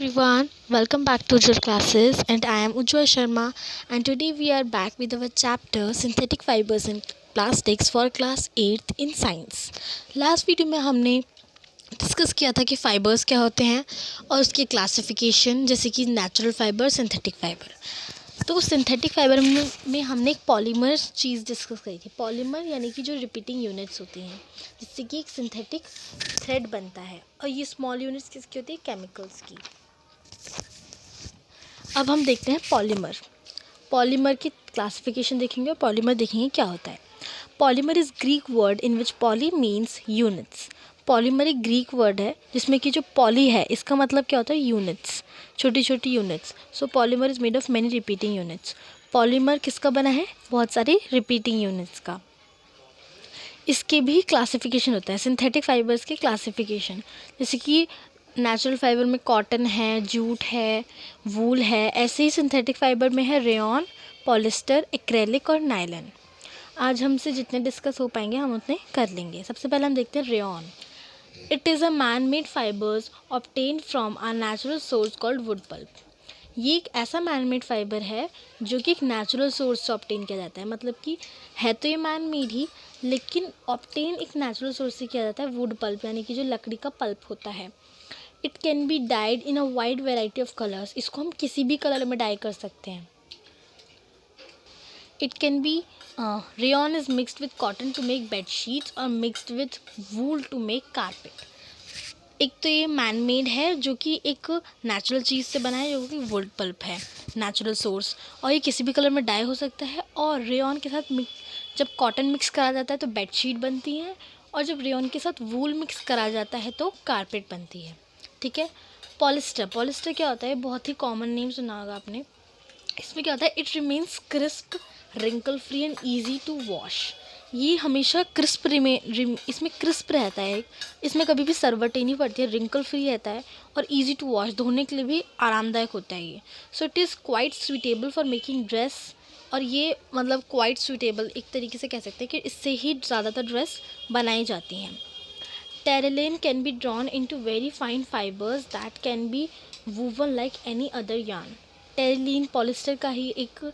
Everyone, welcome back to your classes and I am Ujjwal Sharma and today we are back with our chapter Synthetic Fibers and Plastics for class 8th in Science. Last video में हमने discuss किया था कि fibres क्या होते हैं और उसकी क्लासिफिकेशन जैसे कि नेचुरल फ़ाइबर सिंथेटिक फ़ाइबर। तो सिंथेटिक फाइबर में हमने एक पॉलीमर चीज़ डिस्कस करी थी। पॉलीमर यानी कि जो रिपीटिंग यूनिट्स होती हैं जिससे कि एक सिंथेटिक थ्रेड बनता है और ये स्मॉल यूनिट्स किसकी होती है? केमिकल्स की। अब हम देखते हैं पॉलीमर। पॉलीमर की क्लासिफिकेशन देखेंगे और पॉलीमर देखेंगे क्या होता है। Polymer is Greek word in which poly means units. Polymer एक ग्रीक वर्ड है जिसमें कि जो पॉली है इसका मतलब क्या होता है? यूनिट्स, छोटी छोटी units. So polymer is made of many repeating units. Polymer किसका बना है? बहुत सारी रिपीटिंग यूनिट्स का। इसके भी क्लासिफिकेशन होता है, सिंथेटिक फाइबर्स के क्लासिफिकेशन। जैसे कि नेचुरल फाइबर में कॉटन है, जूट है, वूल है, ऐसे ही सिंथेटिक फाइबर में है रेयॉन, पॉलिस्टर, एक्रेलिक और नायलन। आज हमसे जितने डिस्कस हो पाएंगे हम उतने कर लेंगे। सबसे पहले हम देखते हैं rayon. It is a man made fibres obtained from a natural source called wood pulp. ये एक ऐसा मैन मेड फाइबर है जो कि एक नेचुरल सोर्स से ऑब्टेन किया जाता है। मतलब कि है तो ये मैन मेड ही, लेकिन ऑब्टेन एक नेचुरल सोर्स से किया जाता है, वुड पल्प यानी कि जो लकड़ी का पल्प होता है। It can B died in a wide variety of colours. इसको हम किसी भी कलर में डाई कर सकते हैं। It can be rayon is mixed with cotton to make bed sheets और mixed with wool to make carpet. एक तो ये मैन मेड है जो कि एक नेचुरल चीज़ से बना है जो कि वुड पल्प है, नेचुरल सोर्स, और ये किसी भी कलर में डाई हो सकता है। और रेयॉन के साथ जब कॉटन मिक्स करा जाता है तो बेडशीट बनती है, और जब रेयॉन के साथ वूल मिक्स करा जाता है तो कारपेट बनती है। ठीक है। पॉलिस्टर, पॉलिस्टर क्या होता है? बहुत ही कॉमन नेम सुना होगा आपने। इसमें क्या होता है? It remains crisp, wrinkle free and easy to wash. ये हमेशा क्रिस्प इसमें क्रिस्प रहता है, इसमें कभी भी सरवटें नहीं पड़ती है, रिंकल फ्री रहता है और इजी टू वॉश, धोने के लिए भी आरामदायक होता है ये। So it is quite suitable for making dress. और ये मतलब क्वाइट सूटेबल एक तरीके से कह सकते हैं कि इससे ही ज़्यादातर ड्रेस बनाई जाती हैं। Terylene can be drawn into very fine fibres that can be woven like any other yarn. Terylene polyester का ही एक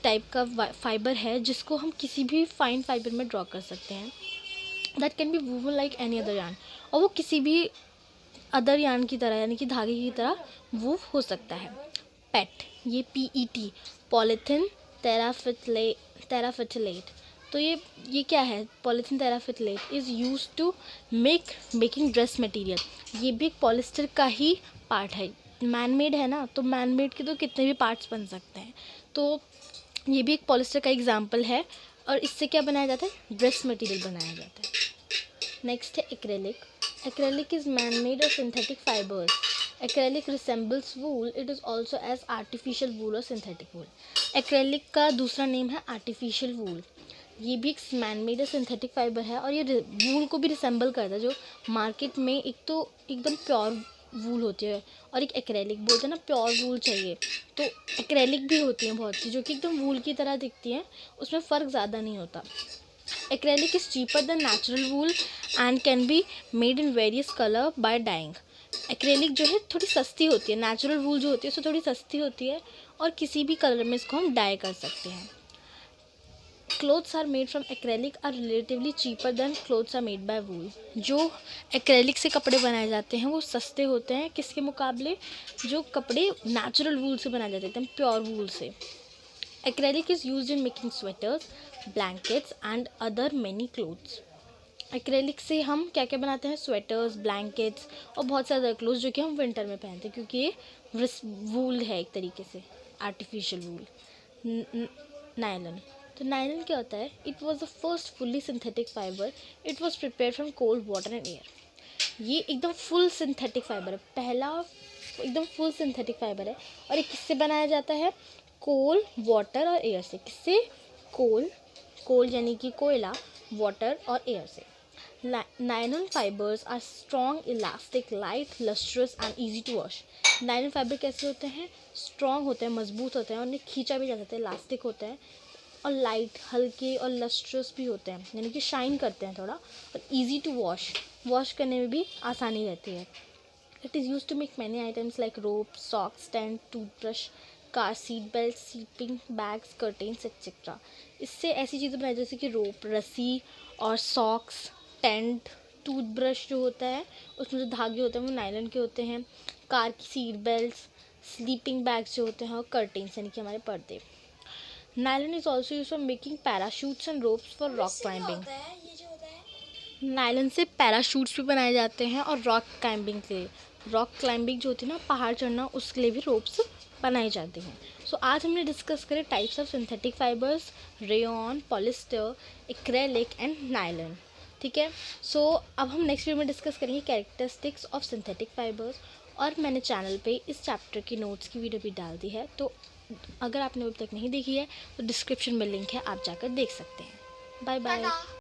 टाइप का फाइबर है जिसको हम किसी भी फाइन फाइबर में ड्रॉ कर सकते हैं। That can be woven like any other yarn, और वो किसी भी अदर यार्न की तरह यानी कि धागे की तरह वूव हो सकता है। पेट, ये PET, पॉलीथिन टेराफिथलेट। तो ये क्या है? Polythene terephthalate is use to making dress material. ये भी एक पॉलिस्टर का ही पार्ट है। मैन मेड है ना, तो मैन मेड के तो कितने भी पार्ट्स बन सकते हैं, तो ये भी एक पॉलिस्टर का एग्जाम्पल है। और इससे क्या बनाया जाता है? ड्रेस मटेरियल बनाया जाता है। नेक्स्ट है acrylic. Acrylic is man made और synthetic fibres. Acrylic resembles wool, it is also as artificial wool और सिंथेटिक वूल। एक्रेलिक का दूसरा नेम है आर्टिफिशियल वूल। ये भी एक मैन मेड और सिंथेटिक फाइबर है और ये वूल को भी रिसेंबल करता है। जो मार्केट में एक तो एकदम प्योर वूल होती है और एक एक्रेलिक, बोलते हैं ना प्योर वूल चाहिए, तो एक्रेलिक भी होती हैं बहुत सी जो कि एकदम वूल की तरह दिखती हैं, उसमें फ़र्क ज़्यादा नहीं होता। Acrylic is cheaper than natural wool and can be made in various color by dyeing. Acrylic जो है थोड़ी सस्ती होती है, नेचुरल वूल जो होती है उससे थोड़ी सस्ती होती है और किसी भी कलर में इसको हम डाई कर सकते हैं। Clothes are made from acrylic are relatively cheaper than clothes are made by wool. जो एक्रेलिक से कपड़े बनाए जाते हैं वो सस्ते होते हैं किसके मुकाबले? जो कपड़े नेचुरल वूल से बनाए जाते हैं, एकदम प्योर वूल से। Acrylic is used in making sweaters, blankets and other many clothes. Acrylic से हम क्या क्या बनाते हैं? स्वेटर्स, ब्लैंकेट्स और बहुत सारे अदर क्लोथ्स जो कि हम विंटर में पहनते हैं, क्योंकि ये वूल है एक तरीके से, आर्टिफिशियल वूल। नायलन, तो नायलन क्या होता है? It was the first fully synthetic fibre. It was prepare from cold water and air. ये एकदम फुल सिंथेटिक फाइबर है, पहला एकदम फुल सिंथेटिक फाइबर है। और ये किससे बनाया जाता है? कोल, वाटर और एयर से। किससे? कोल यानी कि कोयला, वाटर और एयर से। Nylon fibres are strong, elastic, light, lustrous and easy to wash. Nylon fibre कैसे होते हैं? स्ट्रॉन्ग होते हैं, मजबूत होते हैं और उन्हें खींचा भी जा सकता है, इलास्टिक होते हैं और लाइट, हल्के और लस्ट्रस भी होते हैं, यानी कि शाइन करते हैं थोड़ा, और इजी टू वॉश, वॉश करने में भी आसानी रहती है। It is use to make many items like rope, sock stand, toothbrush, car seat belt, sleeping bags, curtains etcetera. इससे ऐसी चीज़ें बनाई जैसे कि रोप, रस्सी, और सॉक्स, टेंट, टूथब्रश जो होता है उसमें जो धागे होते हैं वो नायलॉन के होते हैं, कार की सीट बेल्ट्स, स्लीपिंग बैग्स जो होते हैं, और कर्टेन्स यानी कि हमारे पर्दे। Nylon is also use for making parachutes and ropes for rock climbing. Nylon से पैराशूट्स भी बनाए जाते हैं और रॉक क्लाइंबिंग के लिए, रॉक क्लाइंबिंग जो होती है ना, पहाड़ चढ़ना, उसके लिए भी रोप्स बनाए जाते हैं। सो आज हमने डिस्कस करे types of synthetic fibres, rayon, polyester, acrylic and nylon. ठीक है। सो अब हम नेक्स्ट वीडियो में डिस्कस करेंगे कैरेक्टरिस्टिक्स ऑफ सिंथेटिक फाइबर्स। और मैंने चैनल पे इस चैप्टर की नोट्स की वीडियो भी डाल दी है, तो अगर आपने अभी तक नहीं देखी है तो डिस्क्रिप्शन में लिंक है, आप जाकर देख सकते हैं। Bye bye.